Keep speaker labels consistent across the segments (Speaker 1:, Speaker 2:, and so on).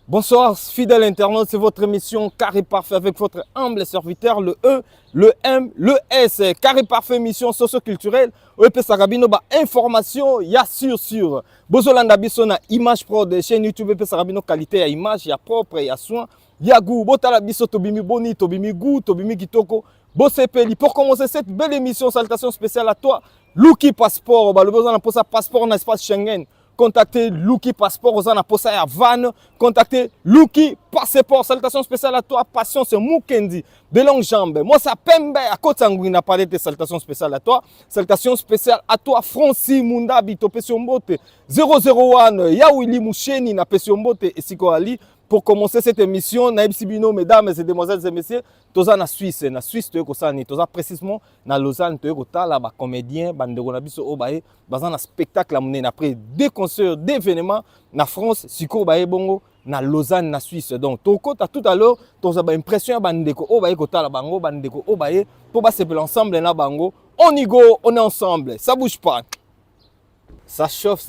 Speaker 1: Bonsoir, fidèles internautes, c'est votre émission Carré Parfait avec votre humble serviteur, le E, le M, le S. Carré Parfait, émission socio-culturelle. OEP Sarabino, information, ya sûr. Bozolanda biso na image pro de chaîne YouTube OEP Sarabino, qualité ya image, ya propre, ya soin, ya goût. Botala biso tobimi boni, tobimi goût, tobimi kitoko. Bosepeli. Pour commencer cette belle émission, salutation spéciale à toi, Luki Passport. Le besoin de poser passeport dans l'espace Schengen. Contactez Luki Passport aux Anaposa à Van. Contactez Luki Passeport. Salutations spéciales à toi, Passion, c'est Mukendi. De longues jambes. Moi, ça pembe à Kotangui n'a pas de salutations spéciales à toi. Salutations spéciales à toi, Francis Mundabi, Topesiombote. 001, Yawili Moucheni, na Pesiombote et Siko Ali. Pour commencer cette émission, Naïb Sibino, mesdames et demoiselles et messieurs, toza na Suisse, tu es kosani, toza précisément na Lausanne, tu es kotala ba comédien, bandeko na biso obaye, bazan na spectacle à mener après des concerts, des événements na France, siko baye bongo na Lausanne na Suisse. Donc toko ta tout à l'heure, toza ba impression bandeko obaye kotala bango, bandeko obaye pour ba s'appeler ensemble na bango. On y go, on est ensemble, ça bouge pas. Ça chauffe,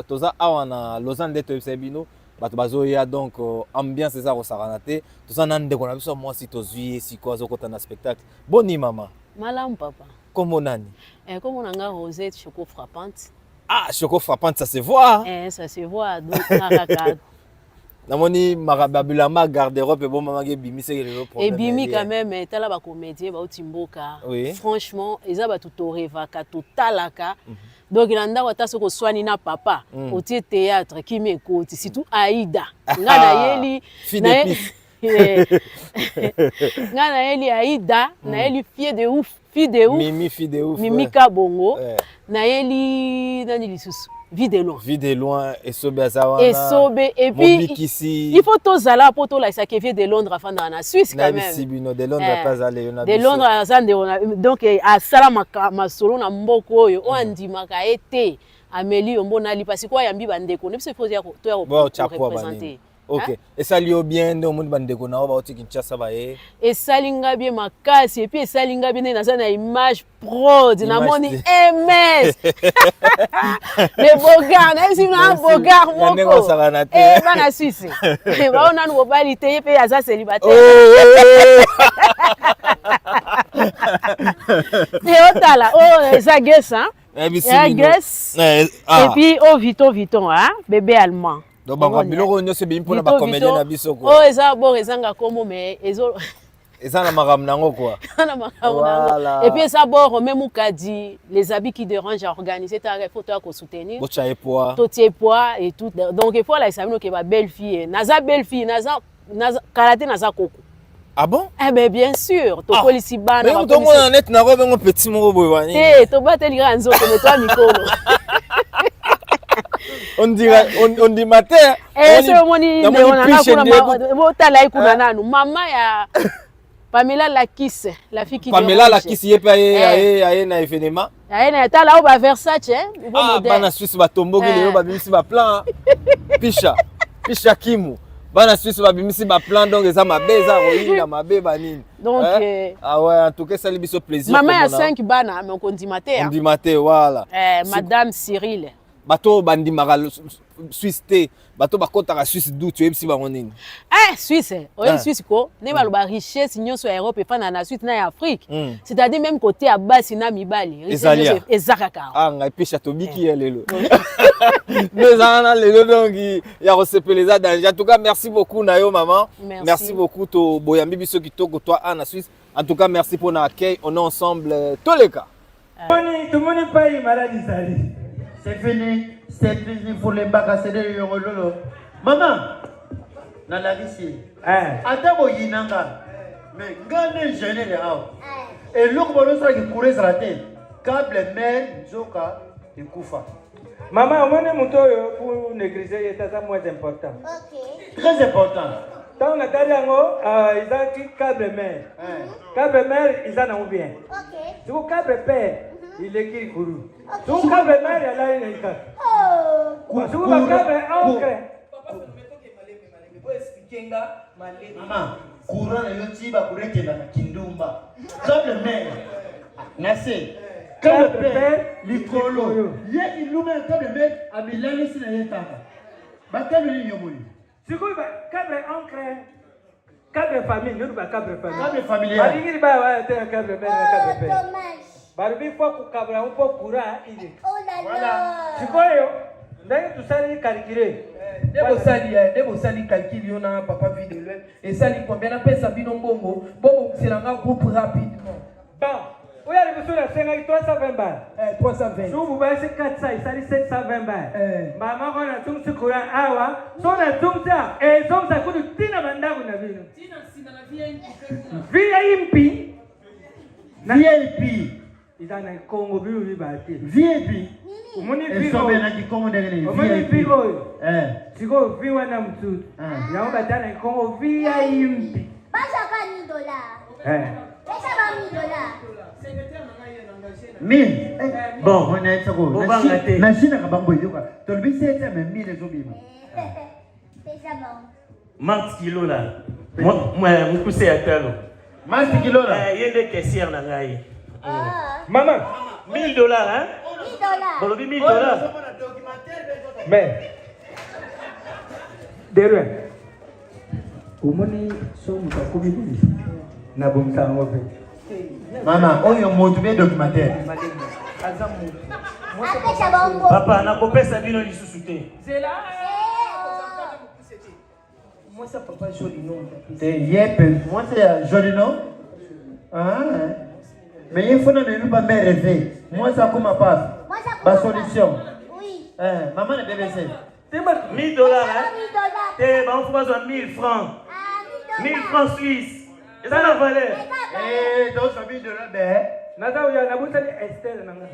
Speaker 1: toza awa na Lausanne de Tebino. Bazoya donc ambiance ça au saranate tout ça nan de qu'on a vu moi si tozui si quoi zo kota na spectacle boni mama
Speaker 2: malam papa
Speaker 1: comment nani
Speaker 2: comme on a rosette choco frappante
Speaker 1: choco frappante ça se voit
Speaker 2: ça se voit donc naraka
Speaker 1: namoni marababulama garde-robe et bon maman ge bimi c'est le problème
Speaker 2: et bimi quand même tala ba comédien ba otimboka franchement eza ba tutorevaka totalaka. Donc, il y a un soigné na papa, au théâtre, qui m'écoute, c'est tout Aïda.
Speaker 1: Fille de pif.
Speaker 2: Aïda, Naëli fille de ouf.
Speaker 1: Mimi fille de ouf.
Speaker 2: Mimi Kabongo. Naëli, vie de loin.
Speaker 1: Et sobe azawana.
Speaker 2: Et puis, il faut tous aller à Poto, là, ça qui vient de Londres, enfin, dans la Suisse, quand même.
Speaker 1: De Londres,
Speaker 2: de Londres, donc, à Salama, ma solo, na mboko, on dit, maka été, Amélie, on bon ali, parce que quoi, yambi bandeko, ne se faut dire, toi, représenter.
Speaker 1: Ok. Et ça lui bien de monde bandeko na ba otiki Kinshasa ba e.
Speaker 2: Et ça linga bien makasi et puis ça linga bien na za na image pro na moni MS. Les bogards, même si na bogard moko. Eh bana Suisse. Et ba on a nous balité pe ya za célibataire. Et otala ça guess hein. Et puis Vito hein, bébé allemand.
Speaker 1: Donc biloko nyose bi mpona ba comédien na biso ko.
Speaker 2: Eza bon ezanga komo mais ezo
Speaker 1: eza na maram nango quoi.
Speaker 2: Voilà. Et puis ça bon même Mukadi les habits qui dérangent à organiser ta photo à soutenir.
Speaker 1: Bocha poids.
Speaker 2: Totie poids et tout. Donc il faut là ça veut que ba belle fille, naza belle fille, naza karaté naza koko.
Speaker 1: Ah bon?
Speaker 2: Eh ben bien sûr, to polisi bana.
Speaker 1: Mais on a net na robe un petit moko boy wani.
Speaker 2: Eh, to bateliga nzo to toi mikolo.
Speaker 1: On dit matin.
Speaker 2: C'est maman ya Pamela Lakis, la fille qui
Speaker 1: Pamela Lakis y est na événement.
Speaker 2: Na tala au Versace
Speaker 1: bana Suisse ba tombo ke ba bimisi ba plan. Pisha Kimu. Bana Suisse ba bimisi ba plan donc eza mabeza roina mabeba nini.
Speaker 2: Donc
Speaker 1: ah ouais en tout cas ça libiso plaisir.
Speaker 2: Maman a 5 bana mais on condimaté.
Speaker 1: On dimaté voilà.
Speaker 2: Madame Cyril.
Speaker 1: Bato bandi magal Suisse te bato bakota Suisse d'où tu es si bango nini
Speaker 2: Suisse Suisse ko ne ba ba richesse nyonso ya Europe et fa na Suisse na Afrique c'est-à-dire même côté à basi na mibali ezakaka
Speaker 1: ngai pesha to biki lelo mais ana lelo donc ya resepeleza danger en tout cas merci beaucoup na yo maman merci beaucoup to boyambi biso kitoko toi na Suisse en tout cas merci pour l'accueil on est ensemble tous les cas
Speaker 3: tout le monde pas maladie sali. C'est fini pour les bagassés Yorolo. Maman, na la vie attends yinanga. Mais gane gêné les hao. Et l'autre ballon ça qui courait sur la tête. Câble mère Zoka et Koufa. Maman, on est monté pour négliger c'est moins important. OK. Très important. Dans la Tariango, ils ont câble mère. Câble mère, ils en ont bien. OK. Du câble père. Il est qui couru. Tout câble mère il a une écart. Oh. Tout câble ancré. Maman, courant le tiba kureke na kindumba. Câble mère. Nase. Câble père likolo. Ye ilume câble mère amilani sina yetaka. Batalo ni yomoni. Tu vois, cadre ancré. Cadre famille, nous pas cadre famille.
Speaker 4: Cadre familial.
Speaker 3: Alingi ba wa te cadre mère cadre père.
Speaker 5: Dommage.
Speaker 3: Barbie fois ku kabra un peu courant il.
Speaker 5: Oh là là.
Speaker 3: Tu vois yo, ndenge tu sali calculer.
Speaker 4: Debo sali calcul yo na papa vie de l'œil et sali combien na pesa bino mbongo bobo c'est la groupe rapidement.
Speaker 3: Bon, où y a le monsieur là 320 balles.
Speaker 4: 320.
Speaker 3: Si vous voyez 400, il sali 720 balles. Maman on a tout ce courant awa, so na tout ça et donc ça coûte tina mandangu na bino. Tina sina na VIP.
Speaker 4: VIP.
Speaker 3: Ils en ont Congo bibi bati.
Speaker 4: VIP.
Speaker 3: Umoni
Speaker 4: Et
Speaker 3: bigo.
Speaker 4: so bena ki Congo de les
Speaker 3: Umoni
Speaker 4: VIP.
Speaker 3: bigo. Siko viwa na mtu. Yao batana Congo VIP.
Speaker 5: Basa pas $1000. Basa pas $1000.
Speaker 4: 1000. Bon, on est trop.
Speaker 3: Bobangate.
Speaker 4: Na Chine ka bango yoka. Tolbi c'est même 1000 ezobima.
Speaker 5: C'est ça bon.
Speaker 6: Marc kilo là. Moi mukuse atalo.
Speaker 4: Marc kilo là.
Speaker 6: Yende caissière na ngai.
Speaker 3: Maman,
Speaker 6: $1000 hein?
Speaker 5: $1000.
Speaker 6: Bolobi $1000.
Speaker 3: Mais derrière. Umoni so mutakubi bibi. Na bomta ngobe.
Speaker 4: Maman, oyo motu be documentaire.
Speaker 5: Après ça bon.
Speaker 6: Papa nakopesa bino lisusu te.
Speaker 4: C'est là.
Speaker 5: Oh.
Speaker 4: Moi ça papa joli nom. C'est yep. Moi c'est joli nom. Ah. Mais il faut ne pas me rêver. Moi ça comme pas.
Speaker 5: Moi ça
Speaker 4: Ma solution.
Speaker 5: Oui.
Speaker 4: Maman le BBC.
Speaker 6: $1000 hein?
Speaker 5: $1000.
Speaker 6: Te ba on faut besoin 1000 francs. 1000 francs suisses. Et ça la valeur.
Speaker 4: Donc ça veut dire ben.
Speaker 3: Nata uya nabuta ni Esther nanga.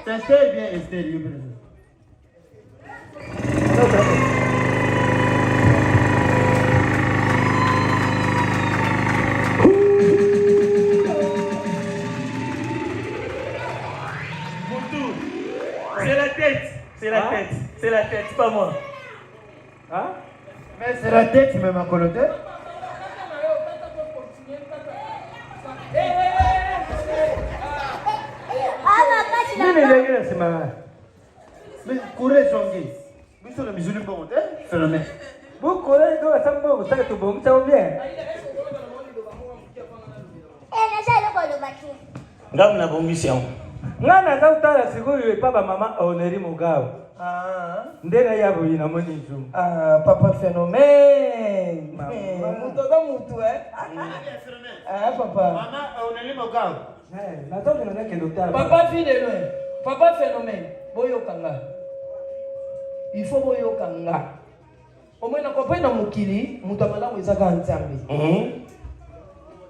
Speaker 4: C'est Esther bien Esther.
Speaker 6: C'est la tête. C'est la tête. C'est la tête, pas moi.
Speaker 3: Hein?
Speaker 4: Mais c'est la tête même à coloter.
Speaker 3: Mimi ndenge sema.
Speaker 4: Mais courir songi. Mais sur la musique du bon phénomène.
Speaker 3: Vous collez do sambo vous savez tout bon ça bien.
Speaker 6: Ngam na bombisha.
Speaker 3: Ngana tautala siku yule papa mama oneri mugao. Ndena yabo ina moni nzungu.
Speaker 4: Papa phénomène.
Speaker 3: Mutoka mutu
Speaker 4: Papa. Maman oneri mugao.
Speaker 3: Natoka na kendo tala.
Speaker 4: Papa fille de loin. Papa phénomène. Boyo kanga. Il faut boyo kanga. Au moins na kopena mukili, mutamala mwezaka nzambe.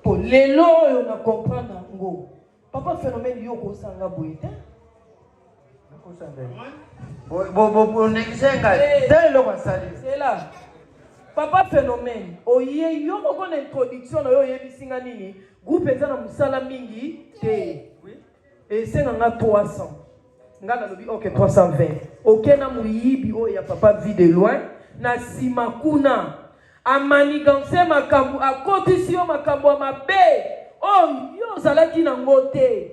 Speaker 4: Po lelo yo na comprendre ngo. Papa phénomène yo ko sanga boyite. Bo nekisenga. Dès le wasali. C'est là. Papa phénomène. Oye yo ko na introduction yo yebisinga nini? Groupe ezana musala mingi te. Oui. Et c'est nga 300. Nga na lobi OK 320. OK na muyibi o ya papa vie de loin na simakuna. Amaniganse makambu akotisi yo makambu amabe. Oh yo zalaki na ngote.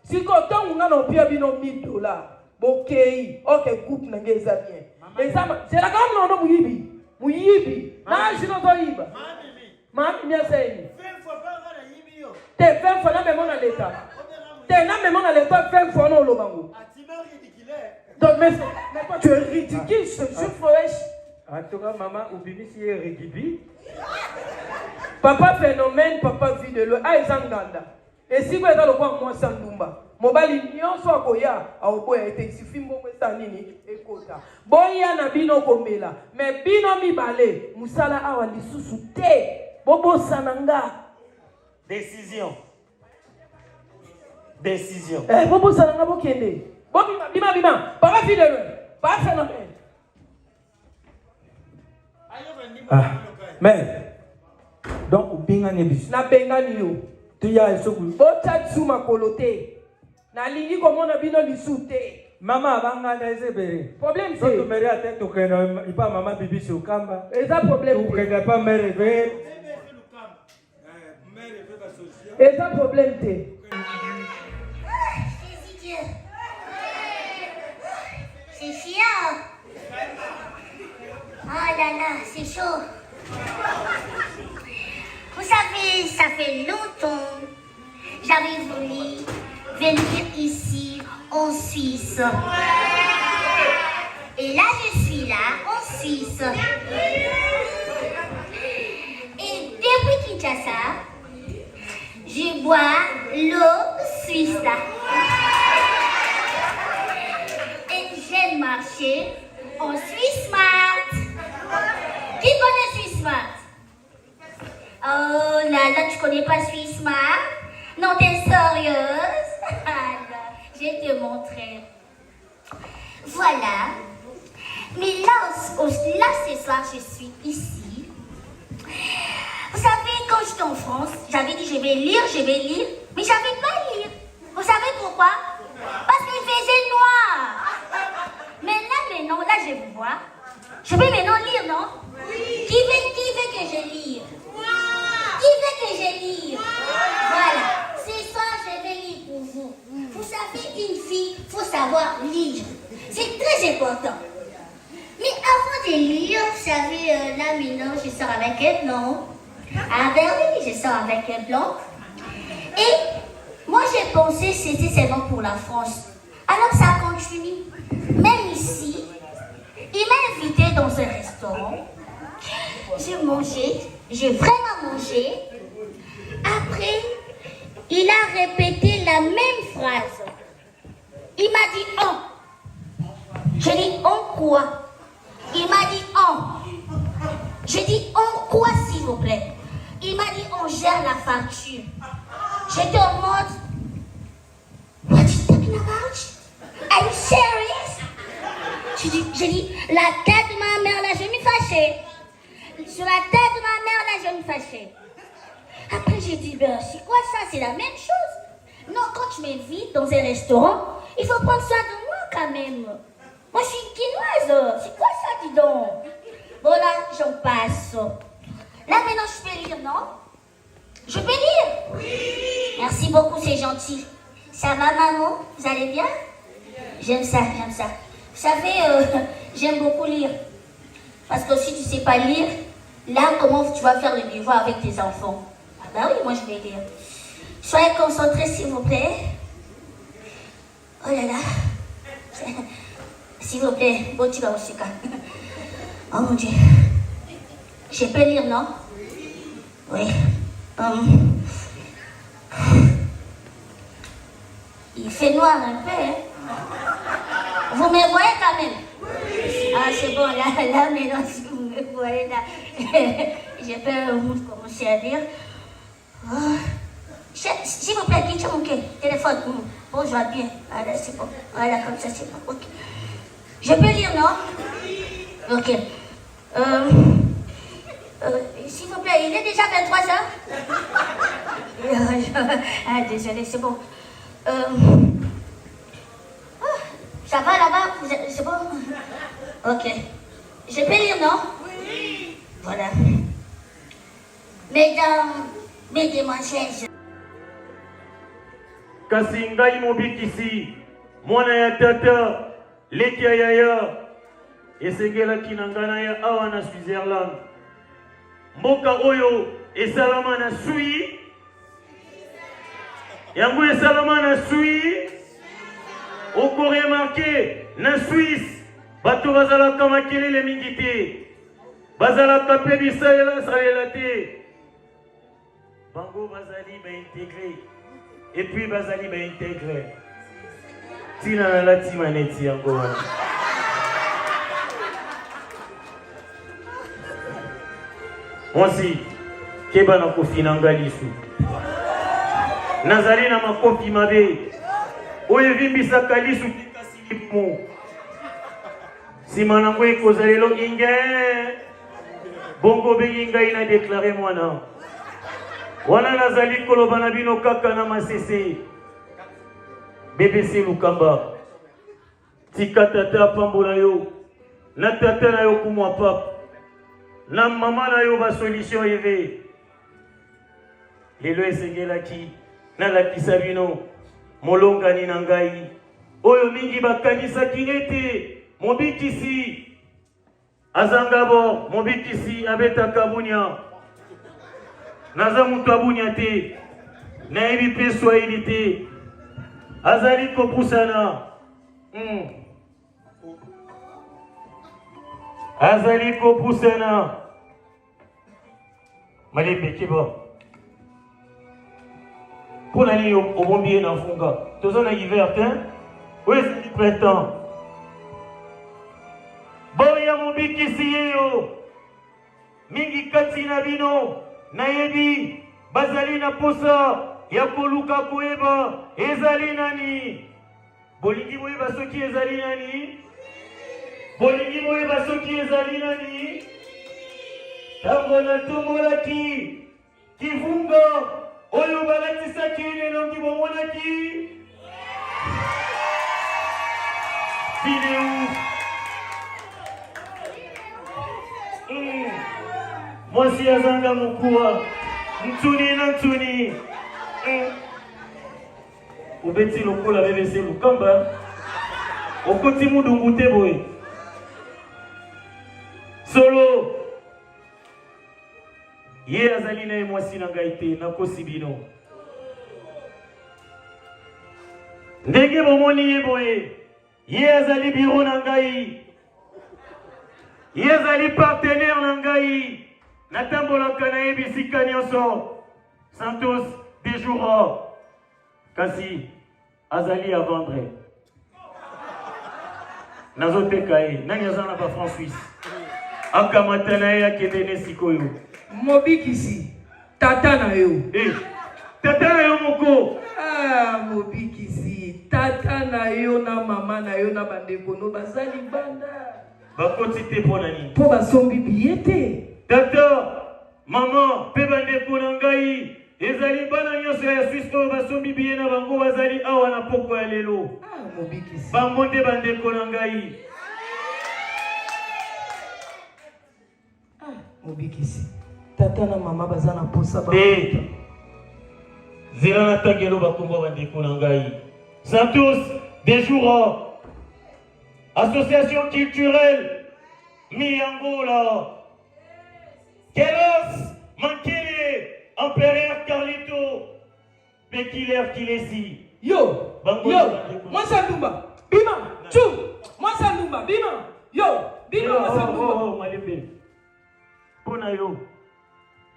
Speaker 4: Siko tangu nga na opia bino $1000. Bokei. OK coupe na ngeza bien. Ezama c'est la gamme no muyibi. Muyibi. Na jino to yiba. Mami mia seni. 20 fois pas na yibi yo.
Speaker 3: Te 20 fois na memo na l'état. Te na memo na l'état 20 fois no lobango.
Speaker 4: Atima ridicule.
Speaker 3: Donc mais toi tu es ridicule, je suis fresh. En tout cas maman ubimisi ye rigibi. Papa phénomène, papa vie de l'eau. Aizanganda. Et si vous êtes dans le coin moi sandumba. Mobali nyonso akoya aoboya ete sifimbo mwesa nini ekota. Boya na bino komela. Mais bino mibale musala awa lisusu te. Bobo sananga.
Speaker 6: Décision. Décision.
Speaker 3: Bobo sananga bokende. Bobi bima. Papa vie de l'eau. Papa phénomène. Mais donc ubingani bis. Na bengani yo. Tuya esoku. Bota tsuma kolote. Na lingi komona bino lisute. Mama banga na ezebere. Problème c'est. Tout mère a tête que il pas maman bibi sur kamba. Et ça problème. Ou que pas mère ver. Et ça problème c'est.
Speaker 5: C'est chiant. Ah là là, c'est chaud. Vous savez, ça fait longtemps j'avais voulu venir ici en Suisse. Et là, je suis là, en Suisse. Et depuis Kinshasa, je bois l'eau suisse. Et j'aime marcher en Swissmart. Qui connaît Swissmart? Oh là là, tu connais pas Swissmart? Non, t'es sérieuse? Alors, je vais te montrer. Voilà. Mais là, ce soir, je suis ici. Vous savez, quand j'étais en France, j'avais dit je vais lire, mais j'avais pas lire. Vous savez pourquoi? Parce qu'il faisait noir. Mais là, maintenant, là, je vous vois. Je vais maintenant lire, non? Oui. Qui veut que je lise? Qui veut que je lise? Voilà. Ce soir, je vais lire pour vous. Vous savez, une fille, il faut savoir lire. C'est très important. Mais avant de lire, vous savez, là maintenant, je sors avec un blanc. À Berlin, je sors avec un blanc. Et moi, j'ai pensé que c'était seulement pour la France. Alors ça continue. Même ici, il m'a invité dans un restaurant. J'ai mangé, j'ai vraiment mangé. Après, il a répété la même phrase. Il m'a dit « on ». J'ai dit « on quoi ?» Il m'a dit « on ». J'ai dit « on quoi s'il vous plaît ?» Il m'a dit « on gère la facture ». J'étais en mode « What you talking about? Are you serious? » J'ai dit « la tête de ma mère là, je vais me fâcher. Sur la tête de ma mère là, je vais me fâcher. » Après j'ai dit « ben c'est quoi ça? C'est la même chose. Non, quand tu m'invites dans un restaurant, il faut prendre soin de moi quand même. Moi, je suis une quinoise. C'est quoi ça, dis donc? Bon, là, j'en passe. Là, maintenant, je peux lire, non? Je peux lire? Oui. Merci beaucoup, c'est gentil. Ça va, maman? Vous allez bien? J'aime ça, j'aime ça. Vous savez, j'aime beaucoup lire. Parce que si tu ne sais pas lire, là, comment tu vas faire le devoir avec tes enfants? Ah bah oui, moi, je vais lire. Soyez concentrés, s'il vous plaît. Oh là là. S'il vous plaît, Botiba Osika. Oh mon Dieu. Je peux lire, non? Oui. Il fait noir un peu, hein? Vous me voyez quand même? Ah, c'est bon, là, maintenant, si vous me voyez là, je peux commencer à lire. Oh. S'il vous plaît, quittez mon téléphone. Bon, je vois bien. Voilà, c'est bon. Voilà, comme ça, c'est bon. Ok. Je peux lire, non? Ok. S'il vous plaît, il est déjà 23h? Ah, désolé, c'est bon. Ça va là-bas? C'est bon? Ok. Je peux lire, non? Oui. Voilà. Mesdames, mesdemoiselles.
Speaker 6: Kasi ngai mobikisi mwana ya tata leki ya yaya esengelaki na ngai na ya awa na Switzerland. Mboka oyo esalama na sui yango esalama na sui. Okoremarke na Suisse bato bazalaka makelele mingi te, bazalaka mpe bisalela te. Bango bazali baintegre et puis bazali baintegre tina na lati maneti yango wana. Mwasi keba na kofi na nga lisu nazali na makofi mabe oyo evimbisaka lisu kasi lipo nsima nango ekozalelo inge bongo bengi ngai na deklare mwana wana nazali koloba na bino kaka na masese. BBC Lukamba tika tata apambola yo na tata na yo kumwa papa na mama na yo ba solution eve lelo esengelaki nalakisa bino molongani na ngai oyo mingi bakanisaki ete mobikisi Azangabo, Mobikisi, Abeta Kabunya. Nazamutu Abunya te. Naibi Peswahili te. Azali Kopusana. Azali Kopusana. Malembe Kiba. Pour l'année au bombier dans Funga. Tous en hiver, oui, c'est du printemps. Boya Mobikisi yo. Mingi Katina Bino. Nayebi. Bazalina Posa. Yakoluka Kueba. Ezali nani. Bolingi Moeba Soki Ezali nani. Bolingi Moeba Soki Ezali nani. Tambona Tumoraki. Kifunga. Oyo balatisa kine longi bomonaki. Vidéo. Moi si azanga mukua. Ntuni na ntuni. Obeti lokola BBC Lukamba. Okoti mudungu te boy. Solo. Ye azali na mwasi na ngaite na kosibino. Ndenge bomoni ye boye. Ye azali biro na ngai. Ye azali partenaire na ngai. Natambolaka na ye bisika nyonso. Santos Dejoura. Kasi azali à vendre. Nazoteka ye. Nani azana ba franc suisse. Akamata na ye akendene sikoyo.
Speaker 4: Mobikisi, tata na yo.
Speaker 6: Tata na yo moko.
Speaker 4: Mobikisi, tata na yo na mama na yo na bandeko no bazali banda.
Speaker 6: Bakoti te po nani.
Speaker 4: Po basombi biyete.
Speaker 6: Tata, mama, pe bandeko na ngai. Ezali bana nyonso ya Suisse to basombi biye na bango bazali awa na poko ya lelo.
Speaker 4: Mobikisi.
Speaker 6: Bango nde bandeko na ngai.
Speaker 4: Mobikisi. Tata na mama bazana posa ba.
Speaker 6: Zela na tangelo bakomba bandeko na ngai. Santos Dejoura. Association culturelle Mi-Angola. Kelos Mankele. Empereur Carlito. Bekiler Kilesi.
Speaker 4: Yo.
Speaker 6: Bango
Speaker 4: Mwasa Ndumba. Bima. Chu. Mwasa Ndumba. Bima. Yo. Bima Mwasa Ndumba.
Speaker 6: Malembe. Pona yo.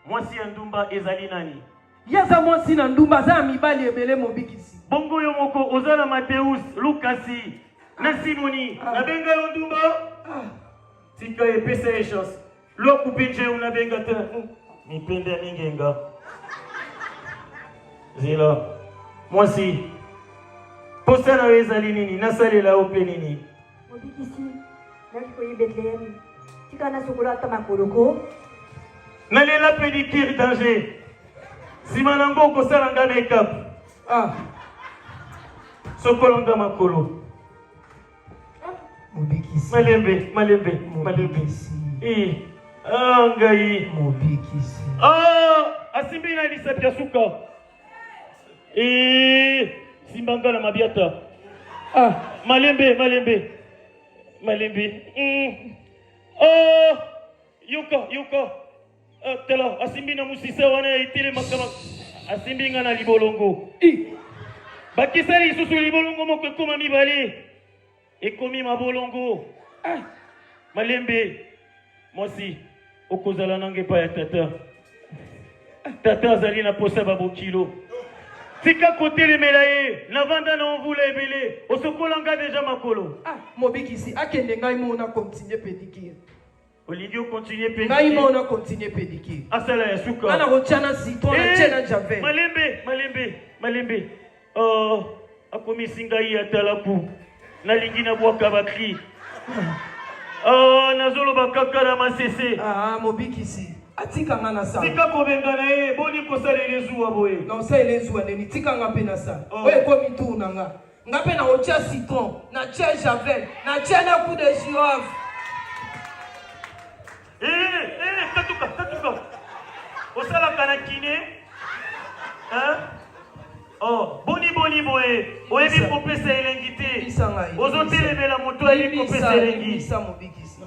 Speaker 6: Mwasi ya Ndumba ezali nani?
Speaker 4: Yaza mwasi na Ndumba za mibali ebele Mobikisi.
Speaker 6: Bongo yo moko ozala Mateus, Lukasi, na Simoni, na benga yo Ndumba. Tika epesa ye chance. Loku pinje una benga te. Mipende mingenga. Zila. Mwasi. Posa na ezali nini? Nasalela ope nini?
Speaker 7: Mobikisi, naki koyi Bethlehem. Tika na sokola tamakoloko.
Speaker 6: Nalela pédicure danger. Simanango kosala make-up. Sokolanga makolo.
Speaker 4: Mobikisi.
Speaker 6: Malembe. Ngai.
Speaker 4: Mobikisi.
Speaker 6: Asimbi na lisapia suka. Simbanga na mabiata. Malembe. Yuka. Tela, asimbi na musisa wana itile makama. Asimbi nga na libolongo. Bakisa lisusu libolongo moko ekoma mibale. Ekomi mabolongo. Malembe. Mosi, okozala nange pa ya tata. Tata azali na posa babokilo. Tika kote le melaye, na vanda na onvula ebele. Osokolanga deja makolo.
Speaker 4: Mobikisi, akende ngai mo na continue pédicure.
Speaker 6: Olivier continue pédicure.
Speaker 4: Ngai mo na continue pédicure.
Speaker 6: Asala ya suka.
Speaker 4: Ana rochana citron na chena javel.
Speaker 6: Malembe. Akomi singai ya talaku. Nalingi na bwaka bakri. Nazolo bakaka na masese.
Speaker 4: Mobikisi. Atika nga na sa.
Speaker 6: Tika kobenga na ye, boni kosala elezuwa boye.
Speaker 4: Na osa elezuwa neni, tika nga pe na sa. Oye komi tu na nga. Nga pe na ocha citron, na chia javel, na chia na coup de girofle.
Speaker 6: Tatuka. Osala kana kine. Boni boye. Oyebi kopesa elengite. Ozotelemela moto ayebi kopesa elengi.
Speaker 4: Bisa Mobikisi.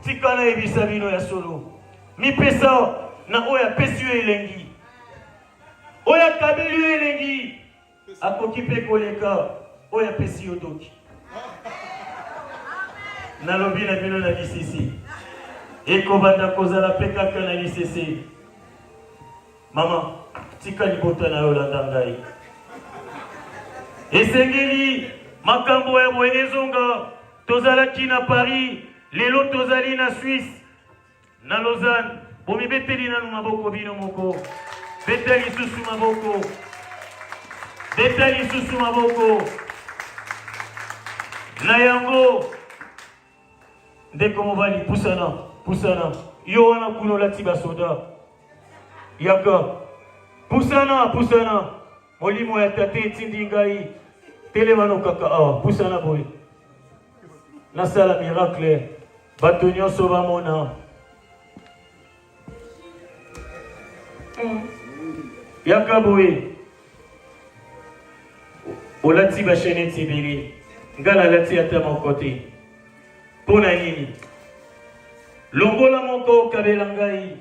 Speaker 6: Tikana ebisa bino ya solo. Mi pesa na oya pesi yo elengi. Oya kabeli yo elengi. Akoki pe koleka oya pesi yo doki. Nalobi na bino na bisisi. Eko banda kozala pe kaka na lisese. Mama, tika libota na yo landa ngai. Esengeli makambo ya boye ezonga tozalaki na Paris, lelo tozali na Suisse, na Lausanne. Bomi beteli nanu maboko bino moko. Beteli susu maboko. Beteli susu maboko. Na yango ndeko mobali pusana, pusana. Yo wana kuno lati basoda. Yaka. Pusana, pusana. Molimo ya tate etindi ngai. Telemano kaka awa, pusana boy. Nasala miracle. Bato nyonso bamona. Yaka boy. Olati ba chaîne tibiri. Ngala lati ata mon côté. Pona nini? Longola moko kabela ngai.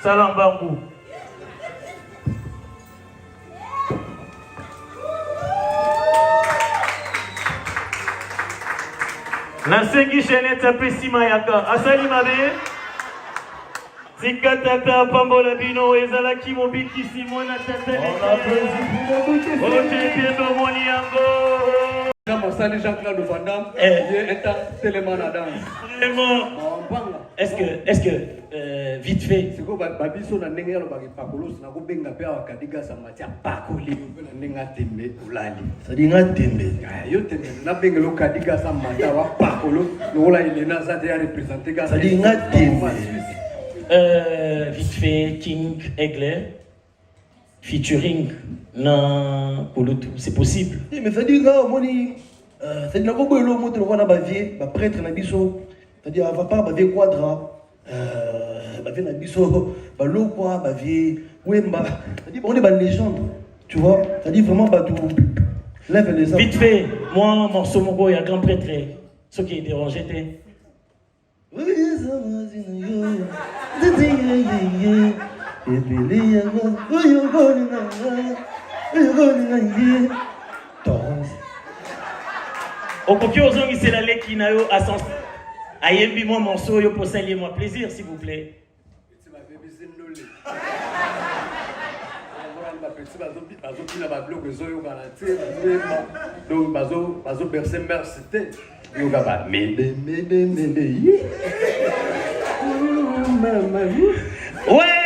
Speaker 6: Salambangu. Nasengi Sheneta pesima yaka asali mabe Tikatata pambola bino ezalaki mobiki simona tata Oche pieto moni yango
Speaker 8: Masali Jean-Claude Van Damme, il est un tellement à danse.
Speaker 6: Vraiment. Est-ce que vite fait.
Speaker 8: C'est quoi babiso na ndenge yalo baki pakolos na ko benga pe akadiga sa matia pakoli na ndenge tembe ulali.
Speaker 3: Ça dit nga tembe.
Speaker 8: Yo tembe na benga lo kadiga sa matia wa pakolo no la Elena za te représenter ga.
Speaker 3: Ça dit nga tembe.
Speaker 6: Vite fait King Egler featuring na Kulutu, c'est possible.
Speaker 3: Mais ça dit nga moni ça dit na ko boelo moto no wana ba vie ba prêtre na biso. Ça dit va pas ba vie quadra ba vie na biso ba lokwa ba vie wemba. Ça dit on est ba légende. Tu vois? Ça dit vraiment ba tout lève les armes.
Speaker 6: Vite fait, moi morceau moko ya grand prêtre ce qui est dérangé t'es. Okoki ozongi c'est la leki na yo à sens ayembi moi morceau yo pour saluer moi plaisir s'il vous plaît.
Speaker 8: Donc bazo bercer merci yoga ba
Speaker 6: Ouais.